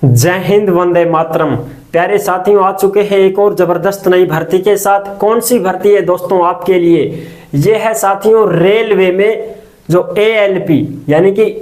जय हिंद, वंदे मातरम। प्यारे साथियों, आ चुके हैं एक और जबरदस्त नई भर्ती के साथ। कौन सी भर्ती है दोस्तों आपके लिए? ये है साथियों रेलवे में जो ALP यानी कि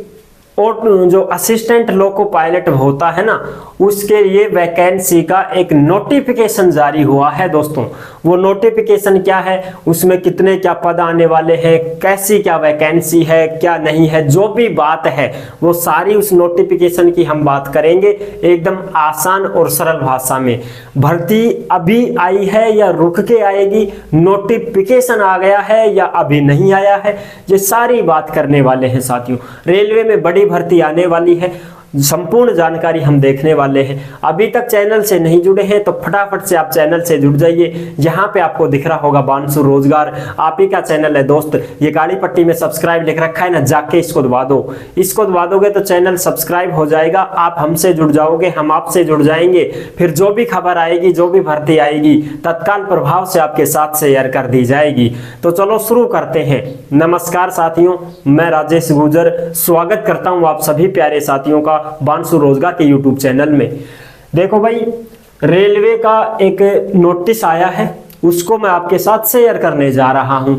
और जो असिस्टेंट लोको पायलट होता है ना, उसके लिए वैकेंसी का एक नोटिफिकेशन जारी हुआ है दोस्तों। वो नोटिफिकेशन क्या है, उसमें कितने क्या पद आने वाले हैं, कैसी क्या वैकेंसी है, क्या नहीं है, जो भी बात है वो सारी उस नोटिफिकेशन की हम बात करेंगे एकदम आसान और सरल भाषा में। भर्ती अभी आई है या रुक के आएगी, नोटिफिकेशन आ गया है या अभी नहीं आया है, ये सारी बात करने वाले हैं साथियों। रेलवे में बड़ी भर्ती आने वाली है, संपूर्ण जानकारी हम देखने वाले हैं। अभी तक चैनल से नहीं जुड़े हैं तो फटाफट से आप चैनल से जुड़ जाइए। यहाँ पे आपको दिख रहा होगा बांसु रोजगार, आप ही का चैनल है दोस्त। ये काली पट्टी में सब्सक्राइब लिख रखा है ना, जाके इसको दबा दो। इसको दबा दोगे तो चैनल सब्सक्राइब हो जाएगा, आप हमसे जुड़ जाओगे, हम आपसे जुड़ जाएंगे। फिर जो भी खबर आएगी, जो भी भर्ती आएगी, तत्काल प्रभाव से आपके साथ शेयर कर दी जाएगी। तो चलो शुरू करते हैं। नमस्कार साथियों, मैं राजेश गुर्जर स्वागत करता हूँ आप सभी प्यारे साथियों का बांसु रोजगार के YouTube चैनल में। देखो भाई, रेलवे का एक नोटिस आया है, उसको मैं आपके साथ शेयर करने जा रहा हूं।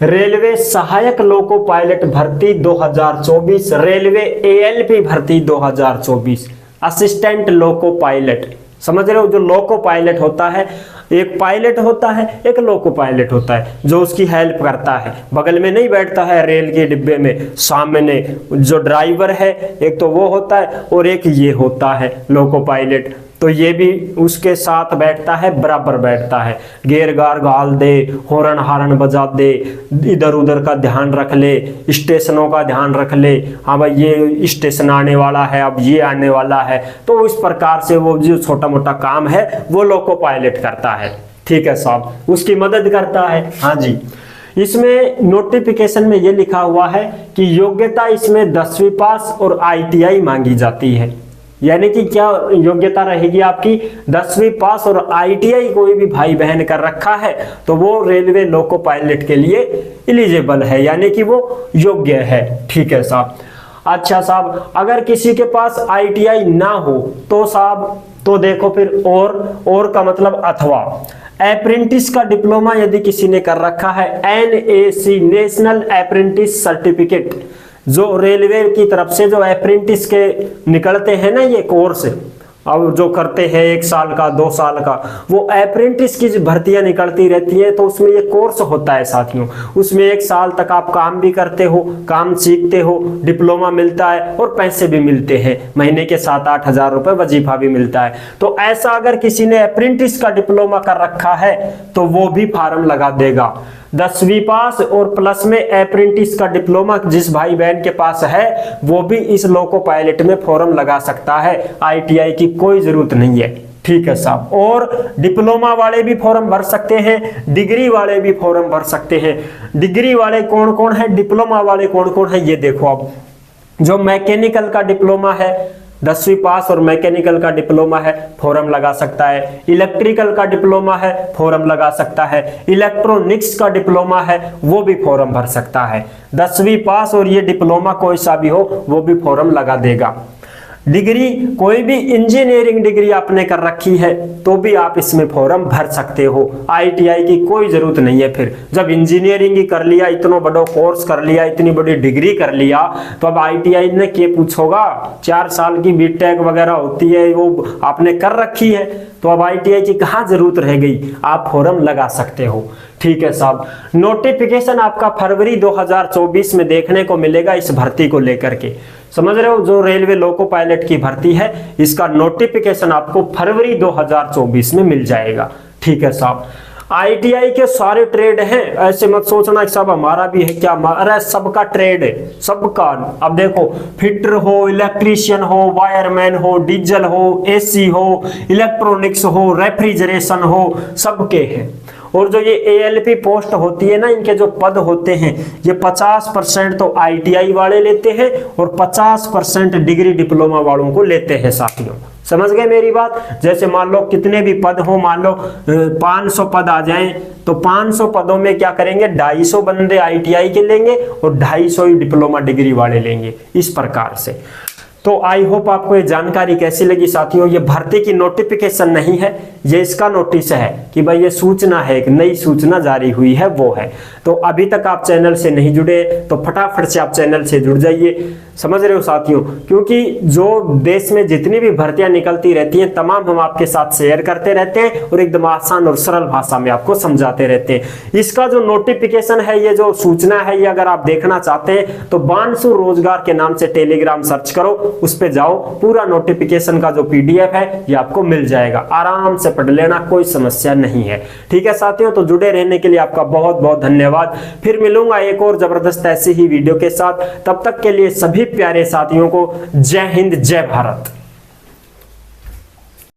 रेलवे सहायक लोको पायलट भर्ती 2024, रेलवे ALP भर्ती 2024, असिस्टेंट लोको पायलट। समझ रहे हो, जो लोको पायलट होता है, एक पायलट होता है, एक लोको पायलट होता है जो उसकी हेल्प करता है। बगल में नहीं बैठता है रेल के डिब्बे में, सामने जो ड्राइवर है एक तो वो होता है और एक ये होता है लोको पायलट। तो ये भी उसके साथ बैठता है, बराबर बैठता है। गेर गार गाल दे, हॉर्न हारन बजा दे, इधर उधर का ध्यान रख ले, स्टेशनों का ध्यान रख ले। हाँ भाई, ये स्टेशन आने वाला है, अब ये आने वाला है। तो इस प्रकार से वो जो छोटा मोटा काम है वो लोको पायलट करता है। ठीक है साहब, उसकी मदद करता है। हाँ जी, इसमें नोटिफिकेशन में ये लिखा हुआ है कि योग्यता इसमें 10वीं पास और ITI मांगी जाती है। यानी कि क्या योग्यता रहेगी आपकी? 10वीं पास और ITI कोई भी भाई बहन कर रखा है तो वो रेलवे लोको पायलट के लिए एलिजिबल है, यानी कि वो योग्य है। ठीक है साहब। अच्छा साहब, अगर किसी के पास ITI ना हो तो साहब, तो देखो फिर और का मतलब अथवा अप्रेंटिस का डिप्लोमा यदि किसी ने कर रखा है, NAC नेशनल अप्रेंटिस सर्टिफिकेट, जो रेलवे की तरफ से जो अप्रेंटिस के निकलते हैं ना ये कोर्स, अब जो करते हैं 1 साल का 2 साल का, वो अप्रेंटिस की भर्तियां निकलती रहती है। तो उसमें ये कोर्स होता है साथियों, उसमें 1 साल तक आप काम भी करते हो, काम सीखते हो, डिप्लोमा मिलता है और पैसे भी मिलते हैं, महीने के 7-8 हजार रुपए वजीफा भी मिलता है। तो ऐसा अगर किसी ने अप्रेंटिस का डिप्लोमा कर रखा है तो वो भी फार्म लगा देगा। 10वीं पास और प्लस में अप्रेंटिस का डिप्लोमा जिस भाई बहन के पास है वो भी इस लोको पायलट में फॉर्म लगा सकता है। ITI की कोई जरूरत नहीं है। ठीक है साहब। और डिप्लोमा वाले भी फॉर्म भर सकते हैं, डिग्री वाले भी फॉर्म भर सकते हैं। डिग्री वाले कौन कौन है, डिप्लोमा वाले कौन कौन है, ये देखो। अब जो मैकेनिकल का डिप्लोमा है, 10वीं पास और मैकेनिकल का डिप्लोमा है, फॉर्म लगा सकता है। इलेक्ट्रिकल का डिप्लोमा है, फॉर्म लगा सकता है। इलेक्ट्रॉनिक्स का डिप्लोमा है, वो भी फॉर्म भर सकता है। 10वीं पास और ये डिप्लोमा कोई सा भी हो वो भी फॉर्म लगा देगा। डिग्री, कोई भी इंजीनियरिंग डिग्री आपने कर रखी है तो भी आप इसमें फॉर्म भर सकते हो। ITI की कोई जरूरत नहीं है। फिर जब इंजीनियरिंग ही कर लिया, इतना बड़ा कोर्स कर लिया, इतनी बड़ी डिग्री कर लिया, तो अब ITI ने क्या पूछोगा? 4 साल की BTech वगैरह होती है, वो आपने कर रखी है, तो अब ITI की कहाँ जरूरत रह गई? आप फॉर्म लगा सकते हो। ठीक है साहब। नोटिफिकेशन आपका फरवरी 2024 में देखने को मिलेगा इस भर्ती को लेकर के। समझ रहे हो, जो रेलवे लोको पायलट की भर्ती है इसका नोटिफिकेशन आपको फरवरी 2024 में मिल जाएगा। ठीक है साहब। ITI के सारे ट्रेड हैं, ऐसे मत सोचना कि सब हमारा भी है क्या, अरे सबका ट्रेड है, सबका। अब देखो, फिटर हो, इलेक्ट्रीशियन हो, वायरमैन हो, डीजल हो, AC हो, इलेक्ट्रॉनिक्स हो, रेफ्रिजरेशन हो, सबके हैं। और जो ये ALP पोस्ट होती है ना, इनके जो पद होते हैं ये 50% तो ITI वाले लेते हैं और 50% डिग्री डिप्लोमा वालों को लेते हैं साथियों। समझ गए मेरी बात? जैसे मान लो कितने भी पद हो, मान लो 500 पद आ जाएं तो 500 पदों में क्या करेंगे, 250 बंदे ITI के लेंगे और 250 ही डिप्लोमा डिग्री वाले लेंगे, इस प्रकार से। तो आई होप आपको ये जानकारी कैसी लगी साथियों। ये भर्ती की नोटिफिकेशन नहीं है, ये इसका नोटिस है कि भाई ये सूचना है, एक नई सूचना जारी हुई है वो है। तो अभी तक आप चैनल से नहीं जुड़े तो फटाफट से आप चैनल से जुड़ जाइए, समझ रहे हो साथियों, क्योंकि जो देश में जितनी भी भर्तियां निकलती रहती हैं तमाम हम आपके साथ शेयर करते रहते हैं और एकदम आसान और सरल भाषा में आपको समझाते रहते हैं। इसका जो नोटिफिकेशन है, ये जो सूचना है, ये अगर आप देखना चाहते हैं तो बानसु रोजगार के नाम से टेलीग्राम सर्च करो, उस पे जाओ, पूरा नोटिफिकेशन का जो पीडीएफ है ये आपको मिल जाएगा, आराम से पढ़ लेना, कोई समस्या नहीं है। ठीक है साथियों, तो जुड़े रहने के लिए आपका बहुत बहुत धन्यवाद। फिर मिलूंगा एक और जबरदस्त ऐसी ही वीडियो के साथ, तब तक के लिए सभी प्यारे साथियों को जय हिंद, जय भारत।